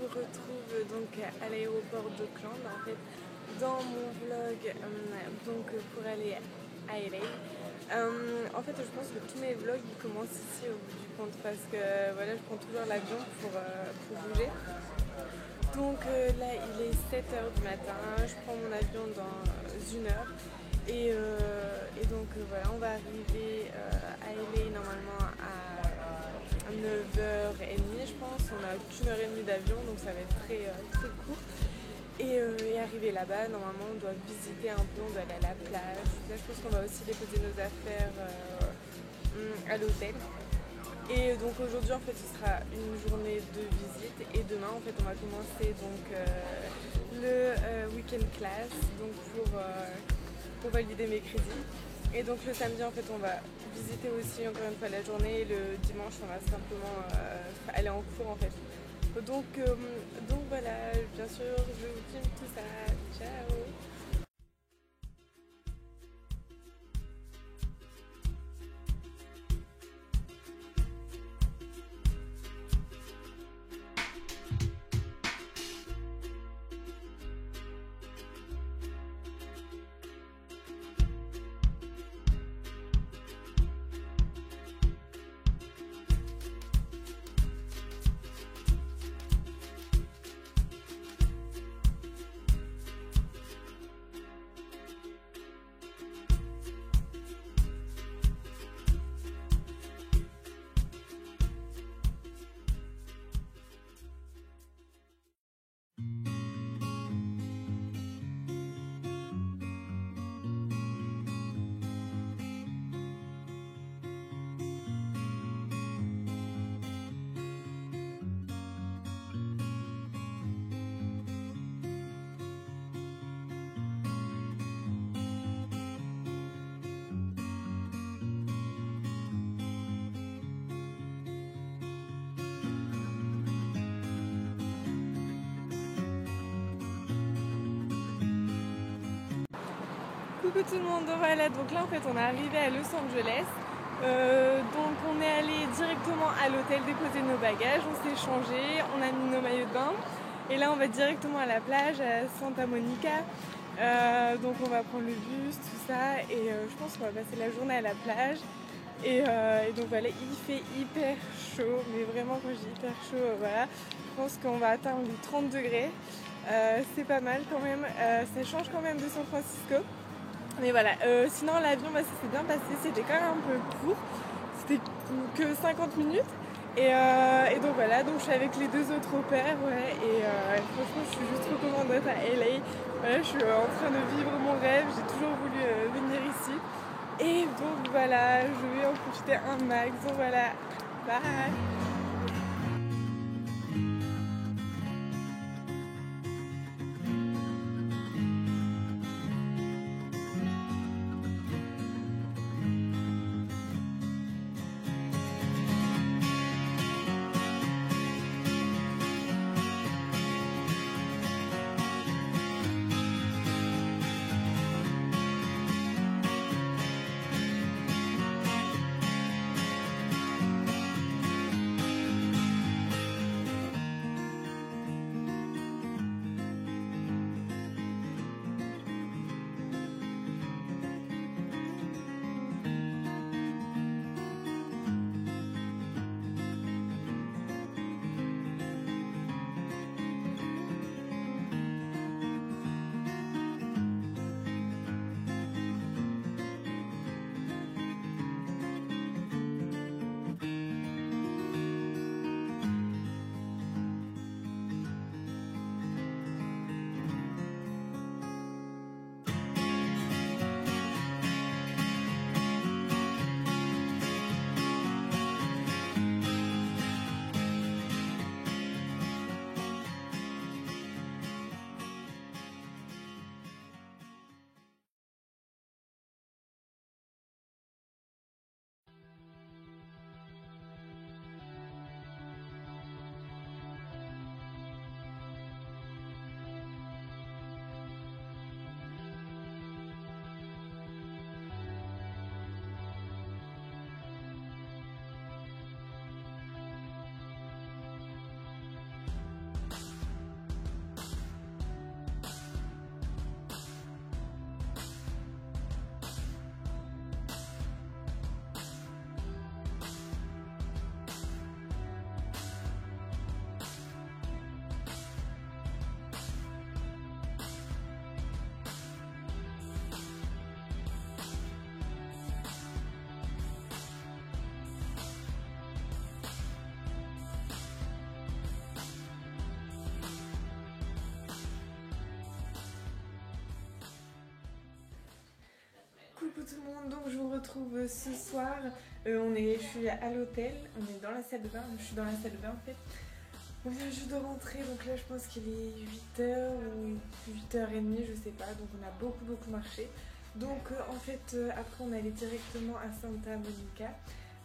vous retrouve donc à l'aéroport d'Auckland en fait dans mon vlog donc pour aller à LA. En fait je pense que tous mes vlogs ils commencent ici au bout du compte parce que voilà je prends toujours l'avion pour bouger. Donc là il est 7h du matin, je prends mon avion dans 1 heure et donc voilà on va arriver à LA normalement à 9h30 je pense, on a qu'une heure et demie d'avion donc ça va être très court et arrivé là-bas normalement on doit visiter un peu, on doit aller à la plage, là je pense qu'on va aussi déposer nos affaires à l'hôtel et donc aujourd'hui en fait ce sera une journée de visite et demain en fait on va commencer donc le weekend class donc pour valider mes crédits. Et donc le samedi en fait on va visiter aussi encore une fois la journée et le dimanche on va simplement aller en cours en fait. Donc voilà, bien sûr je vous filme tout ça. Ciao. Coucou tout le monde, voilà donc là en fait on est arrivé à Los Angeles, donc on est allé directement à l'hôtel déposer nos bagages, on s'est changé, on a mis nos maillots de bain et là on va directement à la plage à Santa Monica, donc on va prendre le bus, tout ça et je pense qu'on va passer la journée à la plage et donc voilà il fait hyper chaud, mais vraiment quand je dis hyper chaud voilà, je pense qu'on va atteindre les 30 degrés, c'est pas mal quand même, ça change quand même de San Francisco. Mais voilà, sinon l'avion ça s'est bien passé, c'était quand même un peu court, c'était que 50 minutes et donc voilà, donc je suis avec les 2 autres au pair ouais, et franchement je suis juste trop contente d'être à LA, voilà, je suis en train de vivre mon rêve, j'ai toujours voulu venir ici et donc voilà, je vais en profiter un max, donc voilà, bye. tout le monde, donc je vous retrouve ce soir. Je suis à l'hôtel, on est dans la salle de bain, je suis dans la salle de bain en fait. On vient juste de rentrer, donc là je pense qu'il est 8h ou 8h30, je sais pas, donc on a beaucoup marché. Donc en fait après on est allé directement à Santa Monica.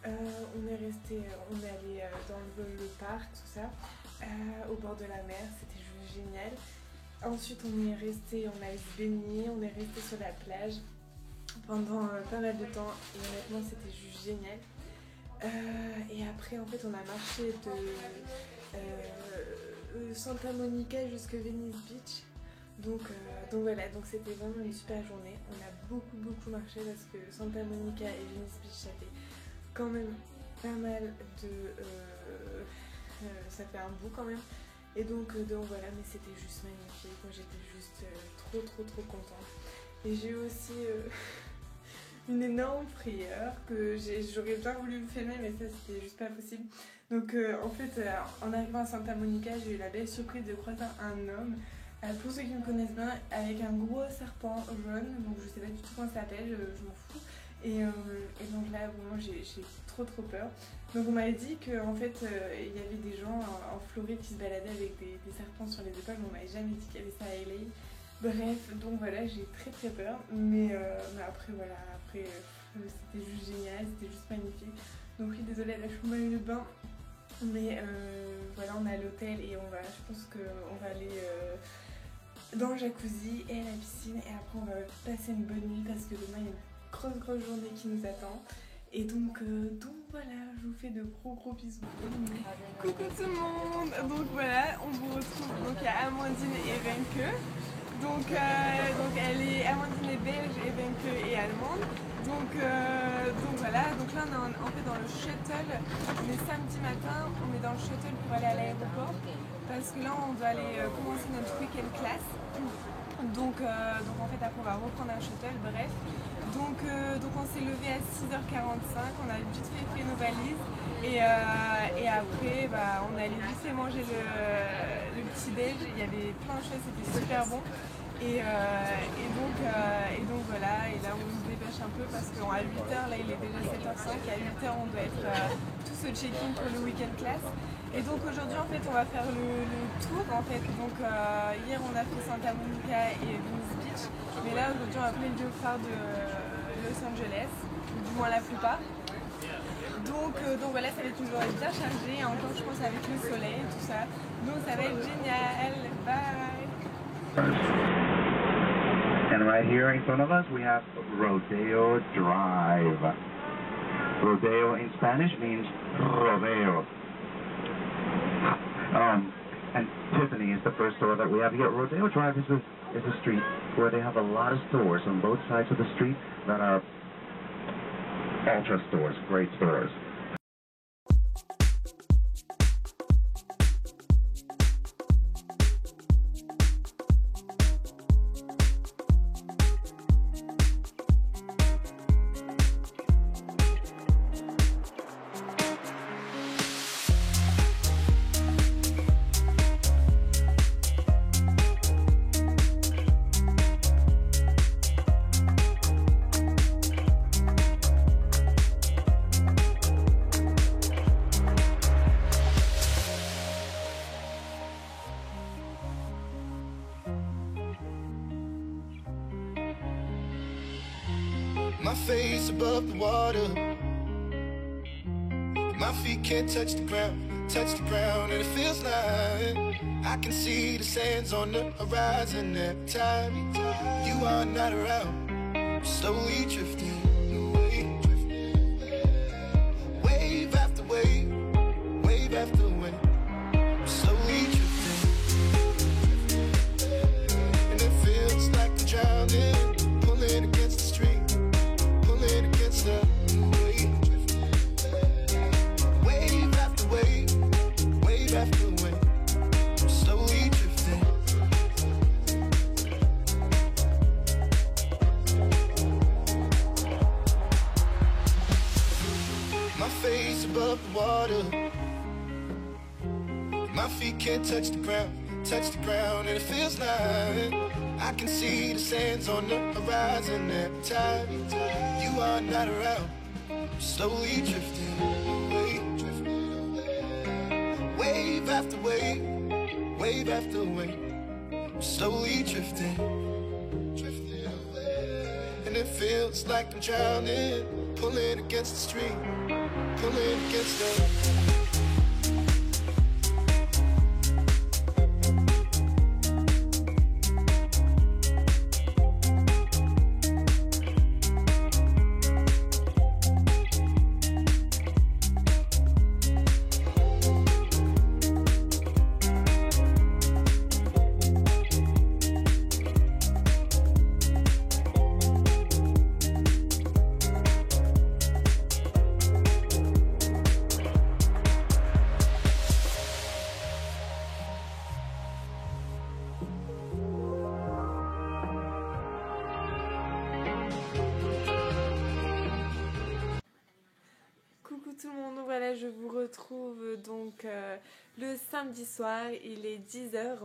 On est allé dans le parc, tout ça, au bord de la mer, c'était juste génial. Ensuite on est resté, on a se baigner, on est resté sur la plage pendant pas mal de temps et honnêtement c'était juste génial. Et après en fait on a marché de Santa Monica jusqu'à Venice Beach. Donc voilà, donc c'était vraiment une super journée. On a beaucoup marché parce que Santa Monica et Venice Beach ça fait quand même pas mal de... ça fait un bout quand même. Et donc voilà, mais c'était juste magnifique. Moi j'étais juste trop contente. Et j'ai aussi une énorme frayeur que j'aurais bien voulu vous filmer, mais ça c'était juste pas possible. Donc en fait, en arrivant à Santa Monica, j'ai eu la belle surprise de croiser un homme. Pour ceux qui me connaissent bien, avec un gros serpent jaune, donc je sais pas du tout comment ça s'appelle, je m'en fous. Et donc là, vraiment, j'ai trop peur. Donc on m'avait dit qu'en fait, il y avait des gens en Floride qui se baladaient avec des serpents sur les épaules, mais on m'avait jamais dit qu'il y avait ça à LA. Bref, donc voilà, j'ai très peur. Mais après, voilà, c'était juste génial, c'était juste magnifique. Donc oui, désolée, là je suis au maillot de bain. Mais voilà, on est à l'hôtel et je pense qu'on va aller dans le jacuzzi et à la piscine. Et après, on va passer une bonne nuit parce que demain, il y a une grosse journée qui nous attend. Et donc voilà, je vous fais de gros bisous. Coucou tout le monde. Donc voilà, on vous retrouve. Donc il y a Amandine et Wenke. Donc Amandine est belge et Wenke est allemande. Donc voilà, donc là on est en fait dans le shuttle. On est samedi matin, on est dans le shuttle pour aller à l'aéroport. Parce que là on doit aller commencer notre week-end class. Donc en fait après on va reprendre un shuttle, bref. Donc on s'est levé à 6h45, on a vite fait nos valises et après on est allé vite fait manger le petit déj, il y avait plein de choses, c'était super bon. Et donc voilà, et là on se dépêche un peu parce qu'à 8h, là il est déjà 7h05 et à 8h on doit être tous au check-in pour le week-end class. Et donc aujourd'hui en fait on va faire le tour en fait. Donc hier on a fait Santa Monica et Venice Beach, mais là aujourd'hui on va prendre le phare de Los Angeles, du moins la plupart. Donc voilà, ça va toujours être bien chargé, encore je pense avec le soleil et tout ça. Donc ça va être génial. Bye. And right here in front of us we have Rodeo Drive. Rodeo in Spanish means rodeo. And Tiffany is the first store that we have here. Rodeo Drive is a street where they have a lot of stores on both sides of the street that are ultra stores, great stores. My face above the water, my feet can't touch the ground, and it feels like I can see the sands on the horizon every time you are not around. I'm slowly drifting away, wave after wave, wave after wave. I'm slowly drifting, and it feels like I'm drowning, pulling against the stream. Against the wave after wave, wave after wave, I'm slowly drifting. My face above the water, my feet can't touch the ground, and it feels like I can see the sands on the horizon every time you are not around. Slowly drifting away, wave after wave, wave after wave. Slowly drifting, and it feels like I'm drowning, pulling against the stream, pulling against the. Coucou tout le monde, voilà je vous retrouve donc le samedi soir, il est 10h.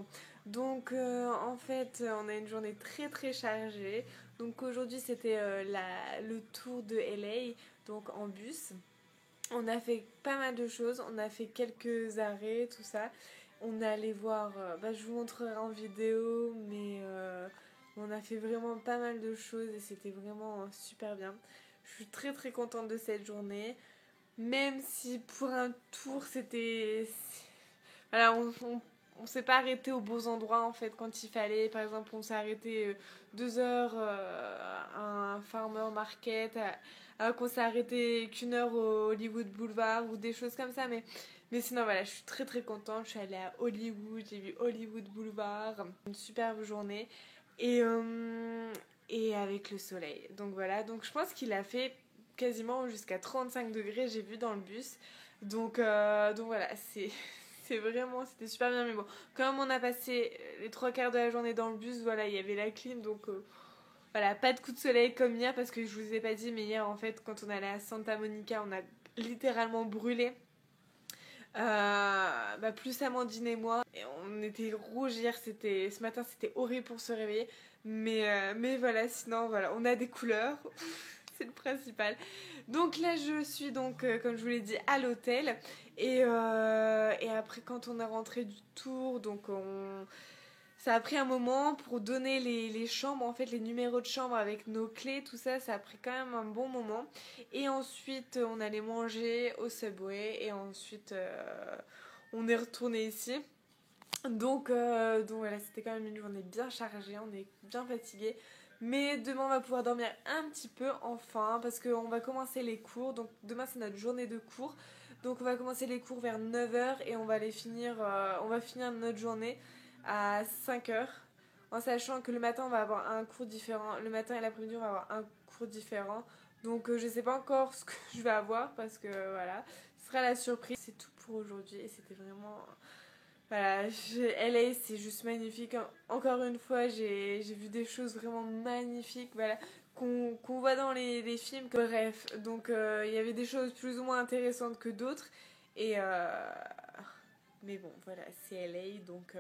Donc en fait on a une journée très chargée. Donc aujourd'hui c'était le tour de LA, donc en bus. On a fait pas mal de choses, on a fait quelques arrêts, tout ça. On est allé voir, je vous montrerai en vidéo, mais on a fait vraiment pas mal de choses et c'était vraiment super bien. Je suis très contente de cette journée. Même si pour un tour c'était... Voilà, on s'est pas arrêté aux beaux endroits en fait quand il fallait. Par exemple on s'est arrêté 2 heures à un farmer market, alors qu'on s'est arrêté qu'1 heure au Hollywood Boulevard ou des choses comme ça. Mais sinon voilà, je suis très contente. Je suis allée à Hollywood, j'ai vu Hollywood Boulevard, une superbe journée et avec le soleil. Donc voilà, donc je pense qu'il a fait quasiment jusqu'à 35 degrés, j'ai vu dans le bus. Donc voilà, c'était super bien. Mais bon, comme on a passé les 3 quarts de la journée dans le bus, voilà, il y avait la clim. Donc voilà, pas de coup de soleil comme hier, parce que je vous ai pas dit, mais hier en fait, quand on allait à Santa Monica, on a littéralement brûlé. Plus Amandine et moi, et on était rouges hier, ce matin c'était horrible pour se réveiller. Mais voilà, sinon voilà, on a des couleurs. C'est le principal. Donc là je suis donc comme je vous l'ai dit à l'hôtel et après quand on est rentré du tour, donc ça a pris un moment pour donner les chambres, en fait les numéros de chambre avec nos clés, tout ça, ça a pris quand même un bon moment. Et ensuite on allait manger au Subway et ensuite on est retourné ici. Donc voilà, c'était quand même une journée bien chargée, on est bien fatigué. Mais demain on va pouvoir dormir un petit peu enfin, parce qu'on va commencer les cours. Donc demain c'est notre journée de cours. Donc on va commencer les cours vers 9h et on va finir notre journée à 5h. En sachant que le matin on va avoir un cours différent. Le matin et l'après-midi on va avoir un cours différent. Donc je sais pas encore ce que je vais avoir, parce que voilà, ce sera la surprise. C'est tout pour aujourd'hui et c'était vraiment... Voilà, LA c'est juste magnifique. Encore une fois, j'ai vu des choses vraiment magnifiques, voilà, qu'on voit dans les films. Bref, donc il y avait des choses plus ou moins intéressantes que d'autres. Mais bon, voilà, c'est LA, donc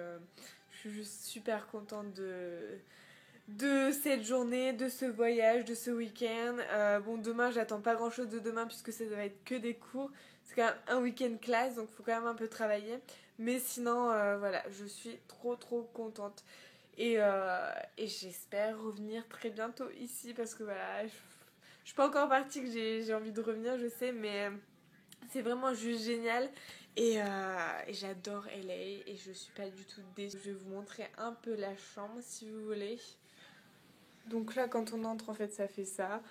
je suis juste super contente de cette journée, de ce voyage, de ce week-end. Bon, demain, j'attends pas grand-chose de demain puisque ça va être que des cours. C'est quand même un week-end classe, donc il faut quand même un peu travailler. Mais sinon, voilà, je suis trop contente. Et j'espère revenir très bientôt ici, parce que voilà, je suis pas encore partie, que j'ai envie de revenir, je sais, mais c'est vraiment juste génial. Et j'adore LA et je suis pas du tout déçue. Je vais vous montrer un peu la chambre si vous voulez. Donc là quand on entre en fait ça fait ça.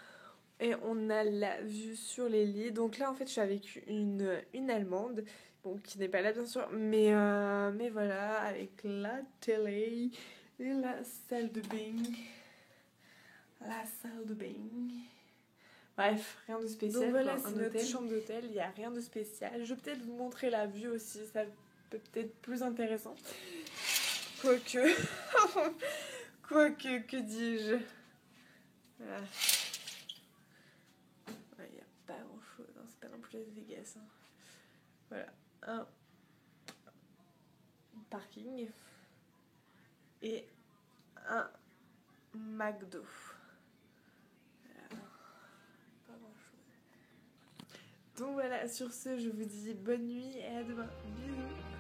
Et on a la vue sur les lits. Donc là en fait je suis avec une Allemande. Bon, qui n'est pas là bien sûr. Mais voilà, avec la télé et la salle de bain. La salle de bain. Bref, rien de spécial. Donc voilà, c'est notre chambre d'hôtel, il n'y a rien de spécial. Je vais peut-être vous montrer la vue aussi, ça peut être plus intéressant. Quoique, que dis-je. Voilà. Il n'y a pas grand chose, hein. C'est pas non plus Las Vegas. Hein. Voilà, un parking et un McDo. Voilà. Pas grand chose. Donc voilà, sur ce, je vous dis bonne nuit et à demain. Bisous.